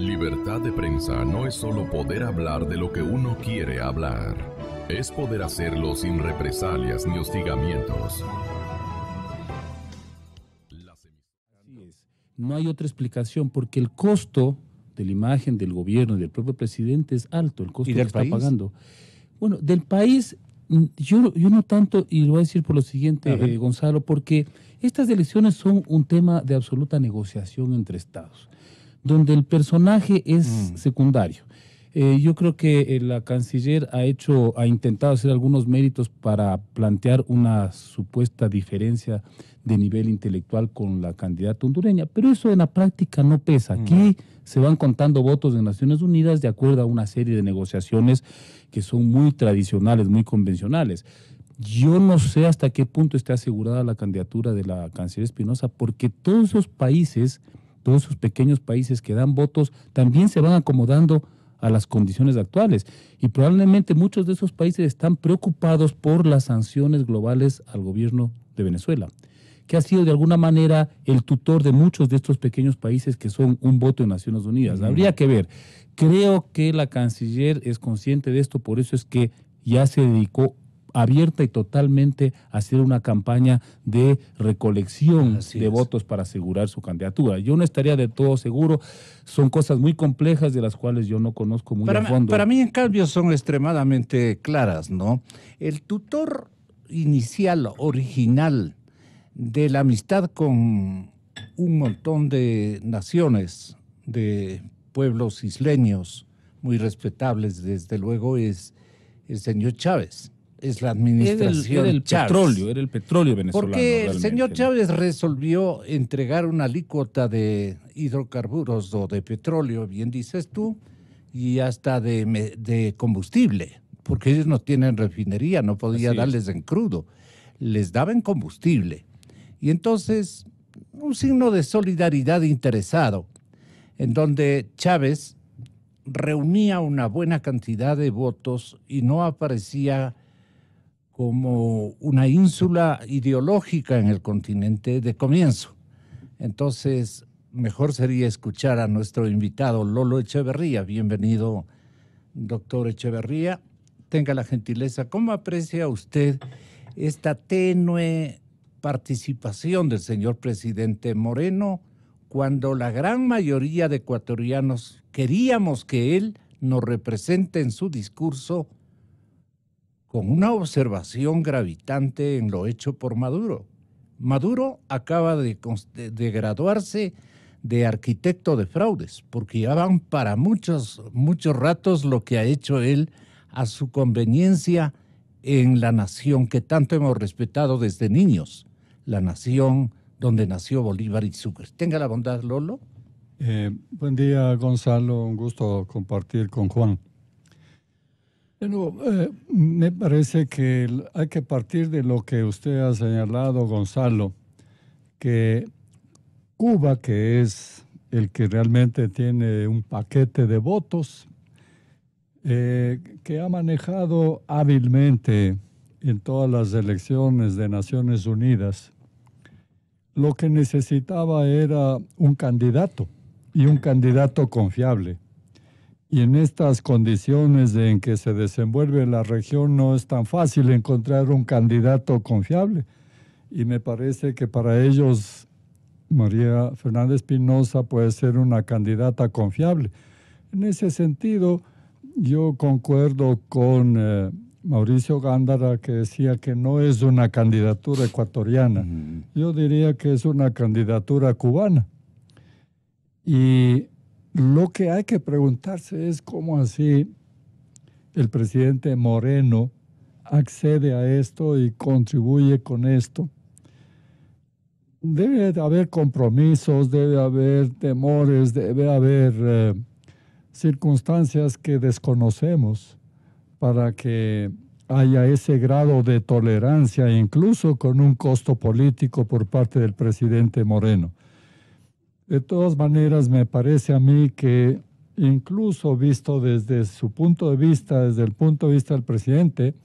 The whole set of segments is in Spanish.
Libertad de prensa no es solo poder hablar de lo que uno quiere hablar. Es poder hacerlo sin represalias ni hostigamientos. Así es. No hay otra explicación porque el costo de la imagen del gobierno y del propio presidente es alto, el costo que está pagando. Bueno, del país, yo no tanto, y lo voy a decir por lo siguiente, Gonzalo, porque estas elecciones son un tema de absoluta negociación entre estados, donde el personaje es secundario. Yo creo que la canciller ha intentado hacer algunos méritos para plantear una supuesta diferencia de nivel intelectual con la candidata hondureña, pero eso en la práctica no pesa. Aquí se van contando votos de Naciones Unidas de acuerdo a una serie de negociaciones que son muy tradicionales, muy convencionales. Yo no sé hasta qué punto esté asegurada la candidatura de la canciller Espinosa, porque todos esos países, todos esos pequeños países que dan votos, también se van acomodando a las condiciones actuales. Y probablemente muchos de esos países están preocupados por las sanciones globales al gobierno de Venezuela, que ha sido de alguna manera el tutor de muchos de estos pequeños países que son un voto en Naciones Unidas. Habría que ver. Creo que la canciller es consciente de esto, por eso es que ya se dedicó abierta y totalmente a hacer una campaña de recolección de votos para asegurar su candidatura. Yo no estaría de todo seguro, son cosas muy complejas de las cuales yo no conozco muy a fondo. Para mí, en cambio, son extremadamente claras, ¿no? El tutor inicial, original, de la amistad con un montón de naciones, de pueblos isleños muy respetables, desde luego, es el señor Chávez. Es la administración era el petróleo venezolano. Porque el señor Chávez resolvió entregar una alícuota de hidrocarburos o de petróleo, bien dices tú, y hasta de combustible, porque ellos no tienen refinería, no podía darles en crudo, les daba en combustible. Y entonces, un signo de solidaridad interesado, en donde Chávez reunía una buena cantidad de votos y no aparecía como una ínsula ideológica en el continente de comienzo. Entonces, mejor sería escuchar a nuestro invitado Lolo Echeverría. Bienvenido, doctor Echeverría. Tenga la gentileza, ¿cómo aprecia usted esta tenue participación del señor presidente Moreno cuando la gran mayoría de ecuatorianos queríamos que él nos represente en su discurso con una observación gravitante en lo hecho por Maduro? Maduro acaba de graduarse de arquitecto de fraudes, porque ya van para muchos ratos lo que ha hecho él a su conveniencia en la nación que tanto hemos respetado desde niños, la nación donde nació Bolívar y Sucre. Tenga la bondad, Lolo. Buen día, Gonzalo. Un gusto compartir con Juan. Bueno, me parece que hay que partir de lo que usted ha señalado, Gonzalo, que Cuba, que es el que realmente tiene un paquete de votos, que ha manejado hábilmente en todas las elecciones de Naciones Unidas, lo que necesitaba era un candidato y un candidato confiable. Y en estas condiciones en que se desenvuelve la región no es tan fácil encontrar un candidato confiable. Y me parece que para ellos María Fernanda Espinosa puede ser una candidata confiable. En ese sentido, yo concuerdo con Mauricio Gándara, que decía que no es una candidatura ecuatoriana. Yo diría que es una candidatura cubana. Y lo que hay que preguntarse es cómo así el presidente Moreno accede a esto y contribuye con esto. Debe haber compromisos, debe haber temores, debe haber circunstancias que desconocemos para que haya ese grado de tolerancia, incluso con un costo político por parte del presidente Moreno. De todas maneras, me parece a mí que incluso visto desde su punto de vista, desde el punto de vista del presidente,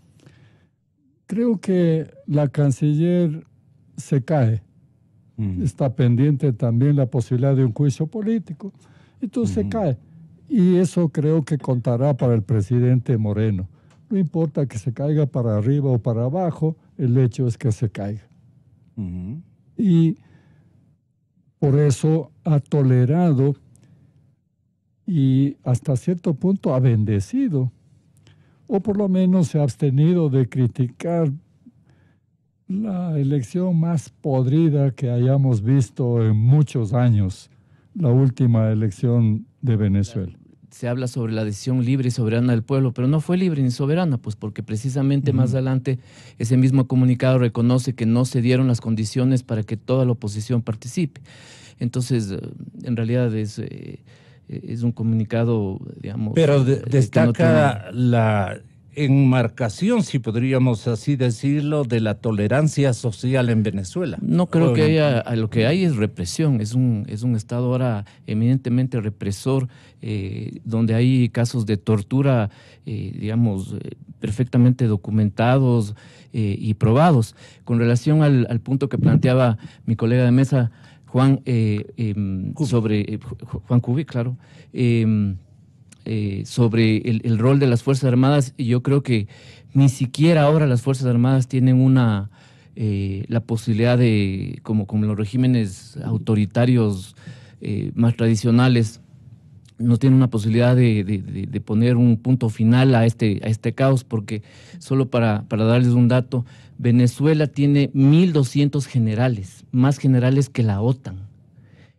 creo que la canciller se cae. Está pendiente también la posibilidad de un juicio político. Entonces se cae. Y eso creo que contará para el presidente Moreno. No importa que se caiga para arriba o para abajo, el hecho es que se caiga. Y por eso ha tolerado y hasta cierto punto ha bendecido, o por lo menos se ha abstenido de criticar la elección más podrida que hayamos visto en muchos años, la última elección de Venezuela. Se habla sobre la decisión libre y soberana del pueblo, pero no fue libre ni soberana, pues porque precisamente más adelante ese mismo comunicado reconoce que no se dieron las condiciones para que toda la oposición participe. Entonces, en realidad es un comunicado, digamos... Pero destaca la enmarcación, si podríamos así decirlo, de la tolerancia social en Venezuela. No creo que haya, lo que hay es represión, es un Estado ahora eminentemente represor, donde hay casos de tortura, digamos, perfectamente documentados y probados. Con relación al punto que planteaba mi colega de mesa, Juan, sobre Juan Cubi, claro, sobre el rol de las Fuerzas Armadas, yo creo que ni siquiera ahora las Fuerzas Armadas tienen la posibilidad de, como los regímenes autoritarios más tradicionales, no tienen una posibilidad de poner un punto final a este caos, porque solo para darles un dato, Venezuela tiene 1.200 generales, más generales que la OTAN.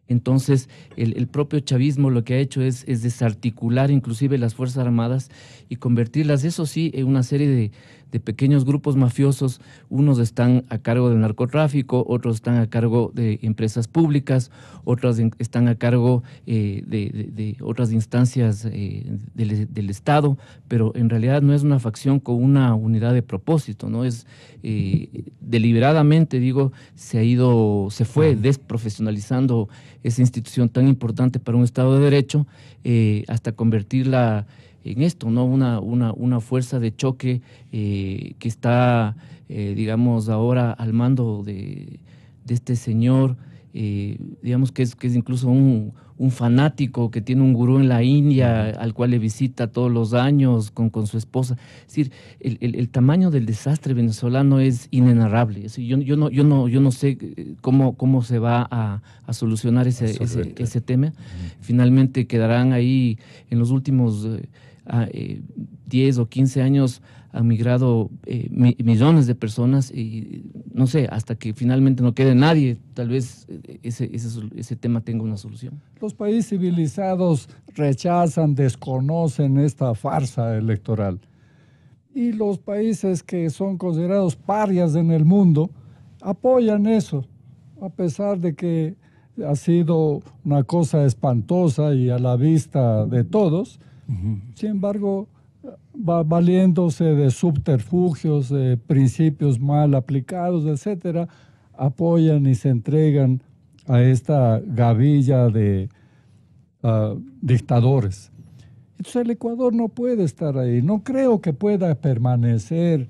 Entonces, el propio chavismo lo que ha hecho es desarticular inclusive las Fuerzas Armadas y convertirlas, eso sí, en una serie de pequeños grupos mafiosos. Unos están a cargo del narcotráfico, otros están a cargo de empresas públicas, otros están a cargo de otras instancias del Estado, pero en realidad no es una facción con una unidad de propósito, ¿no? Es deliberadamente, digo, se fue desprofesionalizando esa institución tan importante para un Estado de Derecho, hasta convertirla en esto, ¿no? Una fuerza de choque que está, digamos, ahora al mando de este señor, digamos que es incluso un fanático que tiene un gurú en la India al cual le visita todos los años con su esposa. Es decir, el tamaño del desastre venezolano es inenarrable. Es decir, yo no sé cómo se va a solucionar ese tema. Finalmente quedarán ahí en los últimos 10 o 15 años han migrado millones de personas y no sé, hasta que finalmente no quede nadie, tal vez ese tema tenga una solución. Los países civilizados rechazan, desconocen esta farsa electoral. Y los países que son considerados parias en el mundo apoyan eso, a pesar de que ha sido una cosa espantosa y a la vista de todos. Sin embargo, valiéndose de subterfugios, de principios mal aplicados, etcétera, apoyan y se entregan a esta gavilla de dictadores. Entonces el Ecuador no puede estar ahí. No creo que pueda permanecer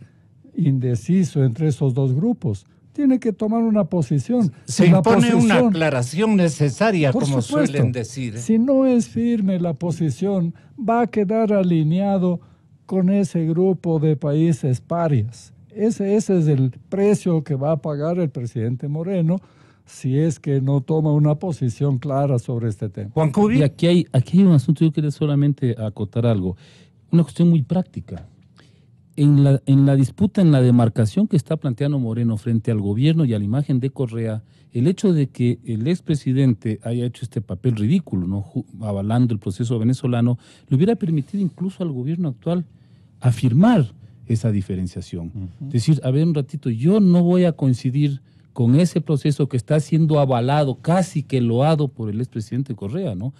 indeciso entre esos dos grupos. Tiene que tomar una posición. Se impone una aclaración necesaria, como suelen decir. Si no es firme la posición, va a quedar alineado con ese grupo de países parias. Ese es el precio que va a pagar el presidente Moreno si es que no toma una posición clara sobre este tema. Juan Cubi. Y aquí hay un asunto, yo quería solamente acotar algo, una cuestión muy práctica. En la disputa, en la demarcación que está planteando Moreno frente al gobierno y a la imagen de Correa, el hecho de que el expresidente haya hecho este papel ridículo, ¿no?, avalando el proceso venezolano, le hubiera permitido incluso al gobierno actual afirmar esa diferenciación. Es decir, a ver un ratito, yo no voy a coincidir con ese proceso que está siendo avalado, casi que loado por el expresidente Correa, ¿no?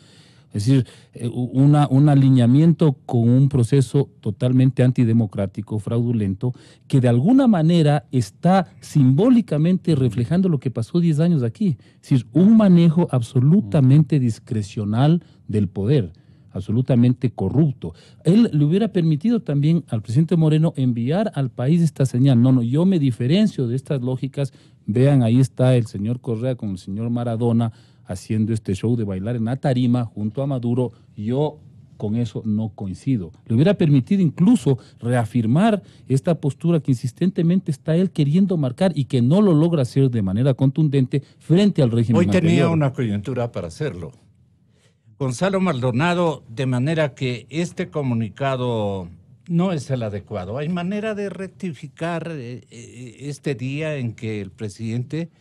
Es decir, un alineamiento con un proceso totalmente antidemocrático, fraudulento, que de alguna manera está simbólicamente reflejando lo que pasó 10 años aquí. Es decir, un manejo absolutamente discrecional del poder, absolutamente corrupto. Él le hubiera permitido también al presidente Moreno enviar al país esta señal. No, yo me diferencio de estas lógicas. Vean, ahí está el señor Correa con el señor Maradona haciendo este show de bailar en la tarima junto a Maduro, yo con eso no coincido. Le hubiera permitido incluso reafirmar esta postura que insistentemente está él queriendo marcar y que no lo logra hacer de manera contundente frente al régimen anterior. Hoy tenía una coyuntura para hacerlo. Gonzalo Maldonado, de manera que este comunicado no es el adecuado. ¿Hay manera de rectificar este día en que el presidente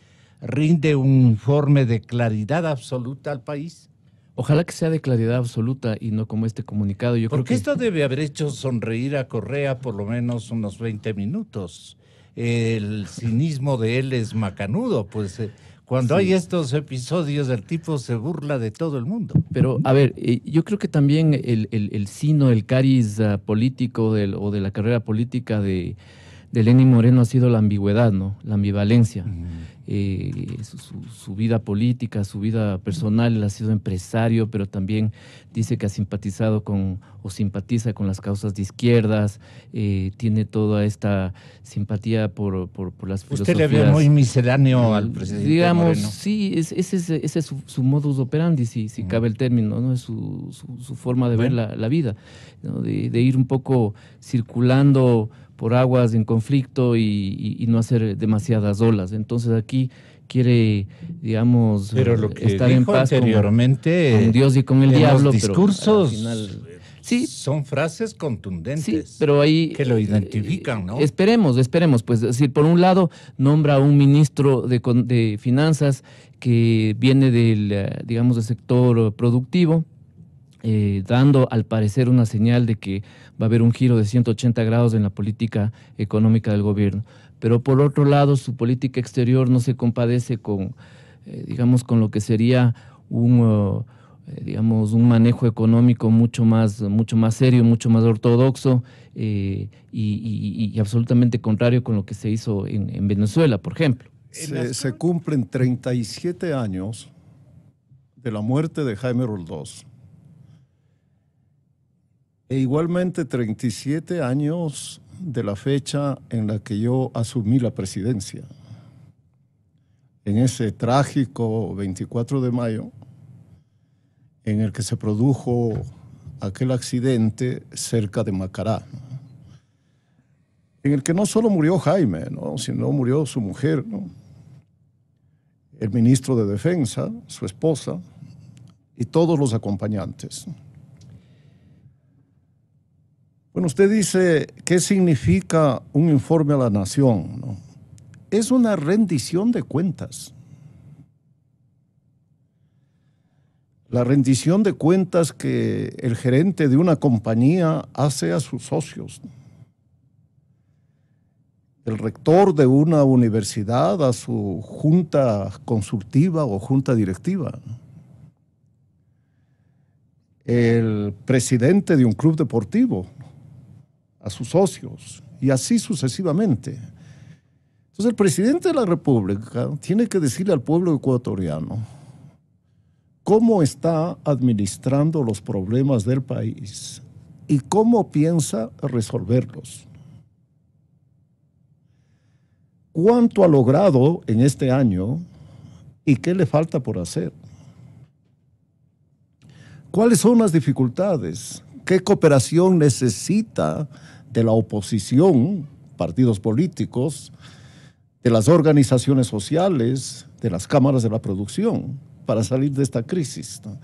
rinde un informe de claridad absoluta al país? Ojalá que sea de claridad absoluta y no como este comunicado. Porque esto debe haber hecho sonreír a Correa por lo menos unos 20 minutos. El cinismo de él es macanudo, pues cuando hay estos episodios el tipo se burla de todo el mundo. Pero, a ver, yo creo que también el sino, el cariz político o de la carrera política de Lenín Moreno ha sido la ambigüedad, ¿no? La ambivalencia. Su vida política, su vida personal, él ha sido empresario, pero también dice que ha simpatizado o simpatiza con las causas de izquierdas, tiene toda esta simpatía por las filosofías. ¿Usted le ve muy misceláneo al presidente digamos, Moreno? Sí, ese es su modus operandi, si cabe el término, ¿no? Es su forma de ver la vida, ¿no? De ir un poco circulando por aguas en conflicto y no hacer demasiadas olas. Entonces aquí quiere, digamos, estar en paz con Dios y con el diablo. Los discursos pero al final, sí, son frases contundentes, sí, pero ahí que lo identifican, ¿no? Esperemos, pues, es decir, por un lado nombra a un ministro de Finanzas que viene del sector productivo, dando al parecer una señal de que va a haber un giro de 180 grados en la política económica del gobierno. Pero por otro lado, su política exterior no se compadece con lo que sería un manejo económico mucho más serio, mucho más ortodoxo y absolutamente contrario con lo que se hizo en Venezuela, por ejemplo. Se cumplen 37 años de la muerte de Jaime Roldós. E igualmente 37 años de la fecha en la que yo asumí la presidencia. En ese trágico 24 de mayo, en el que se produjo aquel accidente cerca de Macará, en el que no solo murió Jaime, ¿no?, sino murió su mujer, ¿no?, el ministro de Defensa, su esposa y todos los acompañantes. Bueno, usted dice, ¿qué significa un informe a la nación?, ¿no? Es una rendición de cuentas. La rendición de cuentas que el gerente de una compañía hace a sus socios. El rector de una universidad a su junta consultiva o junta directiva. El presidente de un club deportivo a sus socios, y así sucesivamente. Entonces el presidente de la República tiene que decirle al pueblo ecuatoriano cómo está administrando los problemas del país y cómo piensa resolverlos. ¿Cuánto ha logrado en este año y qué le falta por hacer? ¿Cuáles son las dificultades? ¿Qué cooperación necesita de la oposición, partidos políticos, de las organizaciones sociales, de las cámaras de la producción, para salir de esta crisis, ¿no?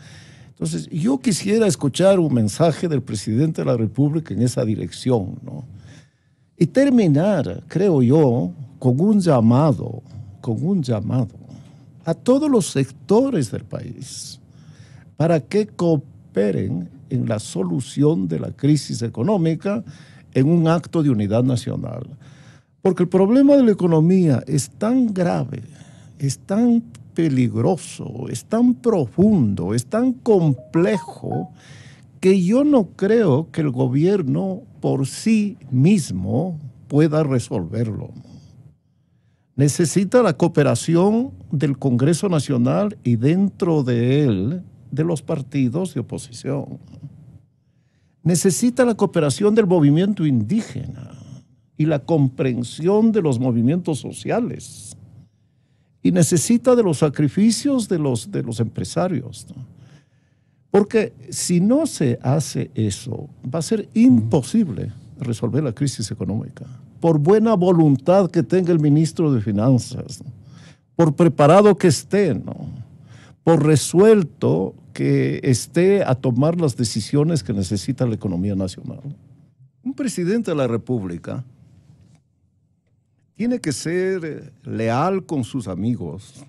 Entonces, yo quisiera escuchar un mensaje del presidente de la República en esa dirección, ¿no? Y terminar, creo yo, con un llamado a todos los sectores del país para que cooperen en la solución de la crisis económica en un acto de unidad nacional. Porque el problema de la economía es tan grave, es tan peligroso, es tan profundo, es tan complejo, que yo no creo que el gobierno por sí mismo pueda resolverlo. Necesita la cooperación del Congreso Nacional y dentro de él, de los partidos de oposición. Necesita la cooperación del movimiento indígena y la comprensión de los movimientos sociales. y necesita de los sacrificios de los empresarios, ¿no? Porque si no se hace eso, va a ser imposible resolver la crisis económica. Por buena voluntad que tenga el ministro de Finanzas, ¿no? Por preparado que esté, ¿no? Por resuelto que esté a tomar las decisiones que necesita la economía nacional. Un presidente de la República tiene que ser leal con sus amigos,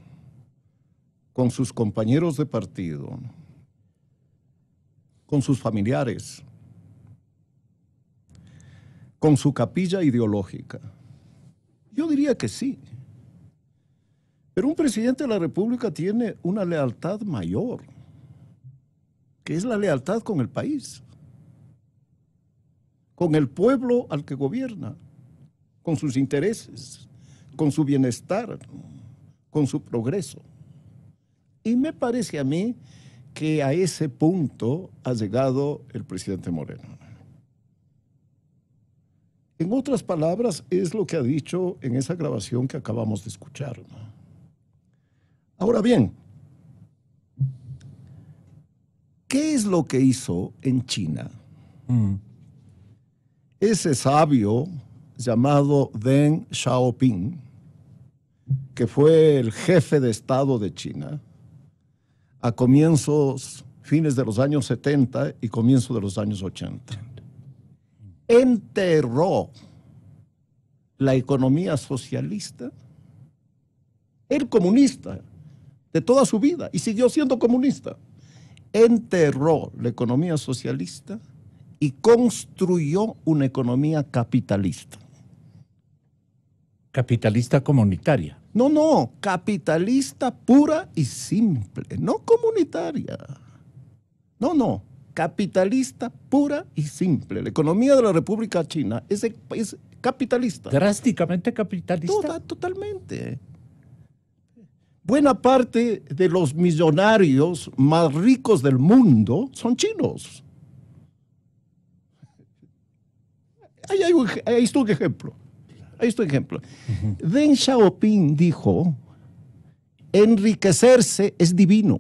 con sus compañeros de partido, con sus familiares, con su capilla ideológica. Yo diría que sí. Pero un presidente de la República tiene una lealtad mayor, que es la lealtad con el país, con el pueblo al que gobierna, con sus intereses, con su bienestar, con su progreso. Y me parece a mí que a ese punto ha llegado el presidente Moreno. En otras palabras, es lo que ha dicho en esa grabación que acabamos de escuchar, ¿no? Ahora bien, ¿qué es lo que hizo en China? Ese sabio llamado Deng Xiaoping, que fue el jefe de Estado de China a fines de los años 70 y comienzo de los años 80. Enterró la economía socialista, el comunista, de toda su vida, y siguió siendo comunista. Enterró la economía socialista y construyó una economía capitalista. Capitalista comunitaria. No, capitalista pura y simple, no comunitaria. No, capitalista pura y simple. La economía de la República China es capitalista. Drásticamente capitalista. Totalmente. Buena parte de los millonarios más ricos del mundo son chinos. Ahí está un ejemplo. Deng Xiaoping dijo, enriquecerse es divino.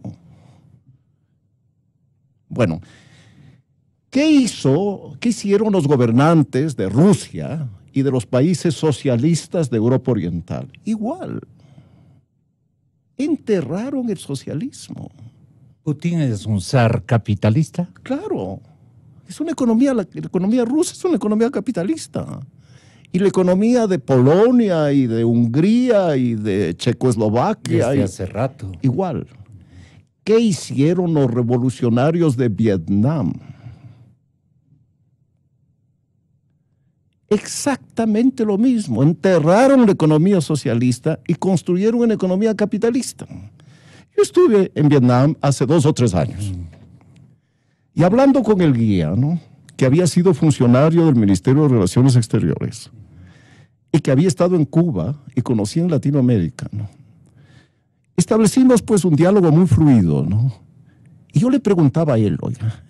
Bueno, ¿qué hicieron los gobernantes de Rusia y de los países socialistas de Europa Oriental? Igual. Enterraron el socialismo. ¿Putin es un zar capitalista? Claro. La economía rusa es una economía capitalista. Y la economía de Polonia y de Hungría y de Checoslovaquia. Desde hace rato. Igual. ¿Qué hicieron los revolucionarios de Vietnam? Exactamente lo mismo. Enterraron la economía socialista y construyeron una economía capitalista. Yo estuve en Vietnam hace 2 o 3 años. Y hablando con el guía, ¿no?, que había sido funcionario del Ministerio de Relaciones Exteriores y que había estado en Cuba y conocía en Latinoamérica, ¿no?, establecimos pues un diálogo muy fluido, ¿no? Y yo le preguntaba a él, oiga,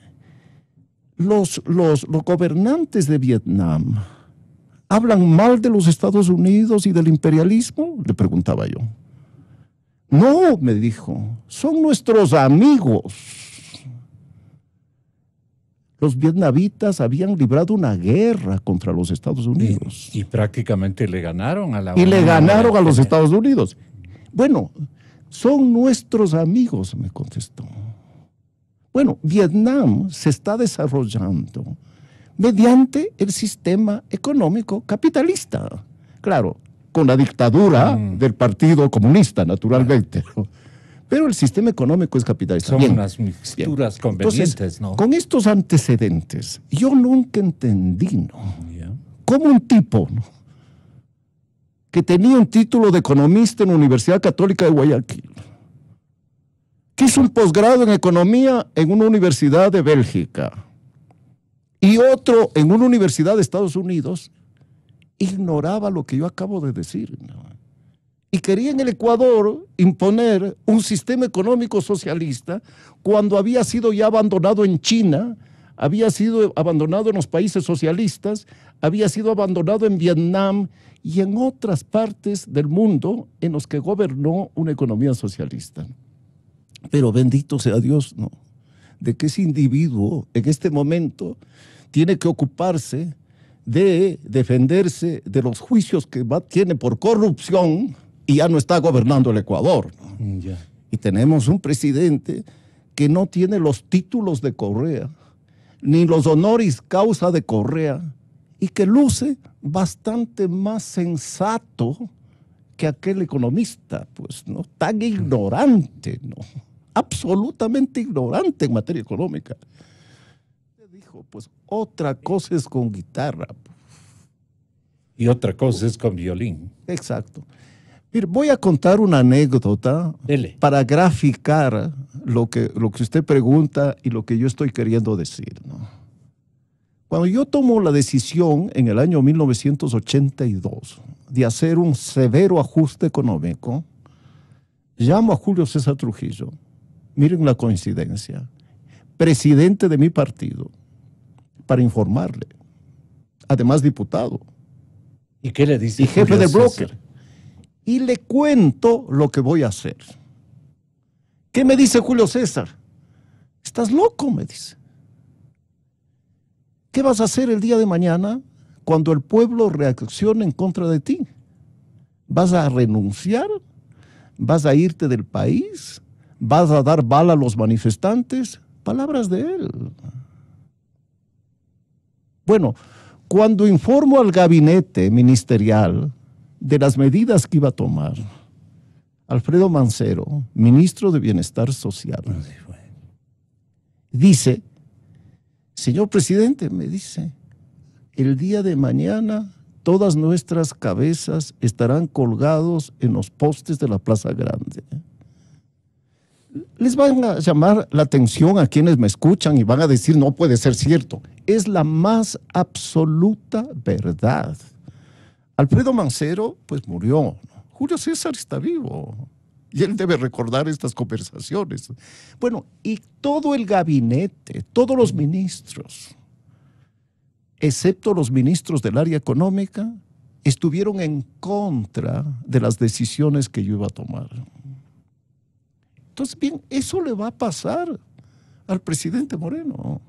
los gobernantes de Vietnam ¿hablan mal de los Estados Unidos y del imperialismo?, le preguntaba yo. No, me dijo, son nuestros amigos. Los vietnamitas habían librado una guerra contra los Estados Unidos. Y prácticamente le ganaron a la Y le ganaron a los Estados Unidos. Bueno, son nuestros amigos, me contestó. Bueno, Vietnam se está desarrollando mediante el sistema económico capitalista. Claro, con la dictadura del Partido Comunista, naturalmente. Pero el sistema económico es capitalista. Son unas mixturas convenientes. Entonces, ¿no? Con estos antecedentes, yo nunca entendí, ¿no?, cómo un tipo, ¿no?, que tenía un título de economista en la Universidad Católica de Guayaquil, que hizo un posgrado en economía en una universidad de Bélgica y otro en una universidad de Estados Unidos, ignoraba lo que yo acabo de decir, ¿no?, y quería en el Ecuador imponer un sistema económico socialista cuando había sido ya abandonado en China había sido abandonado en los países socialistas, había sido abandonado en Vietnam y en otras partes del mundo en los que gobernó una economía socialista. Pero bendito sea Dios, ¿no?, de que ese individuo en este momento tiene que ocuparse de defenderse de los juicios que tiene por corrupción y ya no está gobernando el Ecuador, ¿no? Ya. Y tenemos un presidente que no tiene los títulos de Correa, ni los honoris causa de Correa, y que luce bastante más sensato que aquel economista, pues, ¿no?, tan ignorante, ¿no?, absolutamente ignorante en materia económica. Dijo, pues, otra cosa es con guitarra. Y otra cosa es con violín. Exacto. Mire, voy a contar una anécdota. Dele. Para graficar lo que usted pregunta y lo que yo estoy queriendo decir, ¿no? Cuando yo tomo la decisión en el año 1982 de hacer un severo ajuste económico, llamo a Julio César Trujillo, miren la coincidencia, presidente de mi partido, para informarle, además diputado. ¿Y qué le dice? Y jefe Julio del César? bloque. Y le cuento lo que voy a hacer. ¿Qué me dice Julio César? ¿Estás loco?, me dice. ¿Qué vas a hacer el día de mañana cuando el pueblo reaccione en contra de ti? ¿Vas a renunciar? ¿Vas a irte del país? ¿Vas a dar bala a los manifestantes? Palabras de él. Bueno, cuando informo al gabinete ministerial de las medidas que iba a tomar, Alfredo Mancero, ministro de Bienestar Social, dice: señor presidente, me dice, el día de mañana todas nuestras cabezas estarán colgados en los postes de la Plaza Grande. Les van a llamar la atención a quienes me escuchan y van a decir, no puede ser cierto. Es la más absoluta verdad. Alfredo Mancero, pues, murió. Julio César está vivo y él debe recordar estas conversaciones. Bueno, y todo el gabinete, todos los ministros, excepto los ministros del área económica, estuvieron en contra de las decisiones que yo iba a tomar. Entonces, bien, eso le va a pasar al presidente Moreno.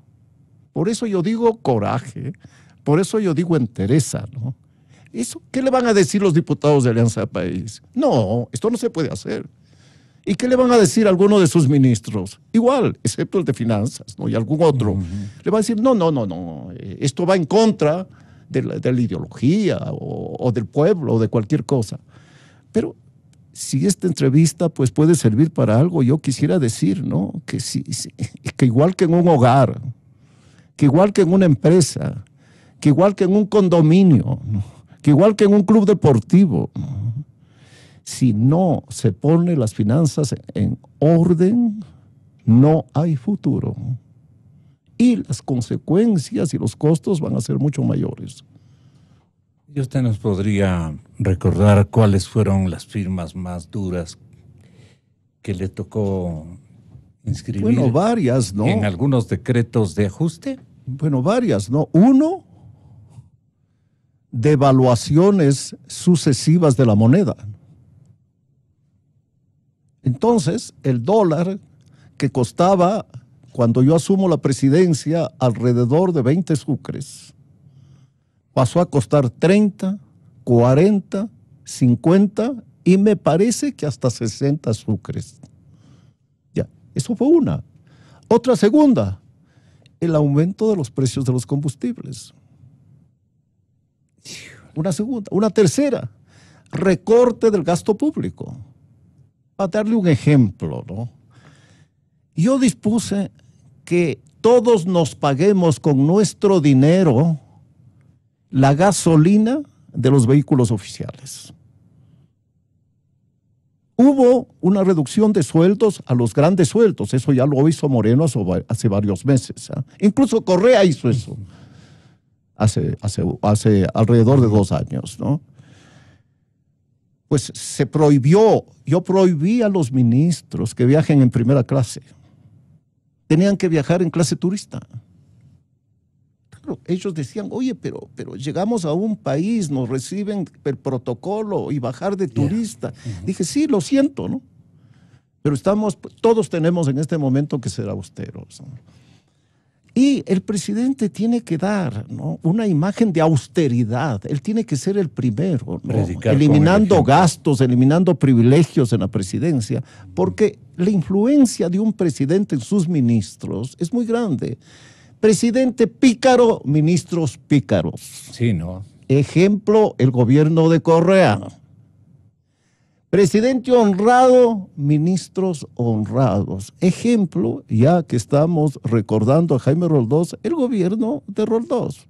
Por eso yo digo coraje, por eso yo digo entereza, ¿no? Eso, ¿qué le van a decir los diputados de Alianza País? No, esto no se puede hacer. ¿Y qué le van a decir a alguno de sus ministros? Igual, excepto el de Finanzas, ¿no?, y algún otro. Le va a decir, no, esto va en contra de la ideología o del pueblo o de cualquier cosa. Pero si esta entrevista, pues, puede servir para algo, yo quisiera decir, ¿no?, que, que igual que en un hogar, que igual que en una empresa, que igual que en un condominio, ¿no?, que igual que en un club deportivo, ¿no?, si no se ponen las finanzas en orden, no hay futuro. Y las consecuencias y los costos van a ser mucho mayores. ¿Y usted nos podría recordar cuáles fueron las firmas más duras que le tocó inscribir? Bueno, varias, ¿no? ¿En algunos decretos de ajuste? Bueno, varias, ¿no? Uno, devaluaciones sucesivas de la moneda. Entonces, el dólar, que costaba, cuando yo asumo la presidencia, alrededor de 20 sucres, pasó a costar 30, 40, 50 y me parece que hasta 60 sucres. Ya, eso fue una. Otra segunda, el aumento de los precios de los combustibles. Una segunda. Una tercera, recorte del gasto público. Para darle un ejemplo, ¿no? Yo dispuse que todos nos paguemos con nuestro dinero la gasolina de los vehículos oficiales. Hubo una reducción de sueldos a los grandes sueldos, eso ya lo hizo Moreno hace varios meses, ¿eh? Incluso Correa hizo eso hace alrededor de 2 años, ¿no? Pues se prohibió, yo prohibí a los ministros que viajen en primera clase. Tenían que viajar en clase turista. Claro, ellos decían, oye, pero llegamos a un país, nos reciben el protocolo y bajar de turista. Dije, sí, lo siento, ¿no? Pero todos tenemos en este momento que ser austeros, ¿no? Y el presidente tiene que dar, ¿no?, una imagen de austeridad. Él tiene que ser el primero, ¿no?, eliminando gastos, eliminando privilegios en la presidencia, porque la influencia de un presidente en sus ministros es muy grande. Presidente pícaro, ministros pícaros. Sí, ¿no? Ejemplo, el gobierno de Correa. Presidente honrado, ministros honrados. Ejemplo, ya que estamos recordando a Jaime Roldós, el gobierno de Roldós.